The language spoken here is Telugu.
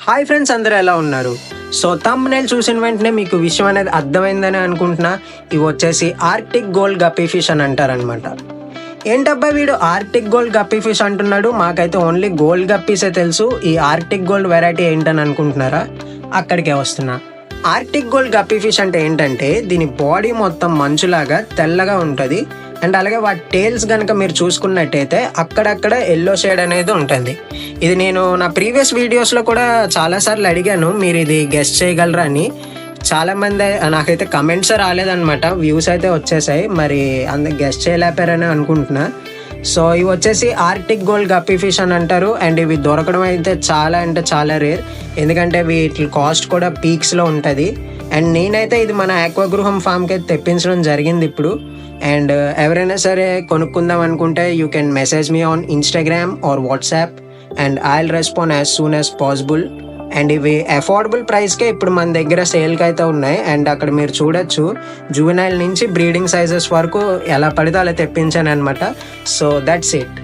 హాయ్ ఫ్రెండ్స్, అందరూ ఎలా ఉన్నారు? సో థంబ్నెయిల్ చూసిన వెంటనే మీకు విషయం అనేది అర్థమైందని అనుకుంటున్నా. ఇవి వచ్చేసి ఆర్టిక్ గోల్డ్ గప్పీ ఫిష్ అని అంటారనమాట. ఏంటబ్బా వీడు ఆర్టిక్ గోల్డ్ గప్పీ ఫిష్ అంటున్నాడు, మాకైతే ఓన్లీ గోల్డ్ గప్పీసే తెలుసు, ఈ ఆర్టిక్ గోల్డ్ వెరైటీ ఏంటని అనుకుంటున్నారా? అక్కడికే వస్తున్నా. ఆర్టిక్ గోల్డ్ గప్పీ ఫిష్ అంటే ఏంటంటే దీని బాడీ మొత్తం మంచులాగా తెల్లగా ఉంటుంది. అండ్ అలాగే వాటి టేల్స్ కనుక మీరు చూసుకున్నట్టయితే అక్కడక్కడ ఎల్లో షేడ్ అనేది ఉంటుంది. ఇది నేను నా ప్రీవియస్ వీడియోస్లో కూడా చాలాసార్లు అడిగాను, మీరు ఇది గెస్ట్ చేయగలరా అని. చాలామంది నాకైతే కమెంట్స్ రాలేదన్నమాట, వ్యూస్ అయితే వచ్చేసాయి. మరి అందుకు గెస్ట్ చేయలేపారని అనుకుంటున్నా. సో ఇవి వచ్చేసి ఆర్టిక్ గోల్డ్ గప్పీ ఫిష్ అని అంటారు. అండ్ ఇవి దొరకడం అయితే చాలా అంటే చాలా రేర్, ఎందుకంటే వీటి కాస్ట్ కూడా పీక్స్లో ఉంటుంది. అండ్ నేనైతే ఇది మన ఆక్వాగృహం ఫామ్కి అయితే తెప్పించడం జరిగింది ఇప్పుడు. అండ్ ఎవరైనా సరే కొనుక్కుందాం అనుకుంటే you can message me on Instagram are WhatsApp and I will respond as soon as possible. And ఇవి అఫోర్డబుల్ ప్రైస్కే ఇప్పుడు మన దగ్గర సేల్కి అయితే ఉన్నాయి. అండ్ అక్కడ మీరు చూడొచ్చు, జువెనైల్ నుంచి బ్రీడింగ్ సైజెస్ వరకు ఎలా పడితే అలా తెప్పించాను అనమాట. So that's it.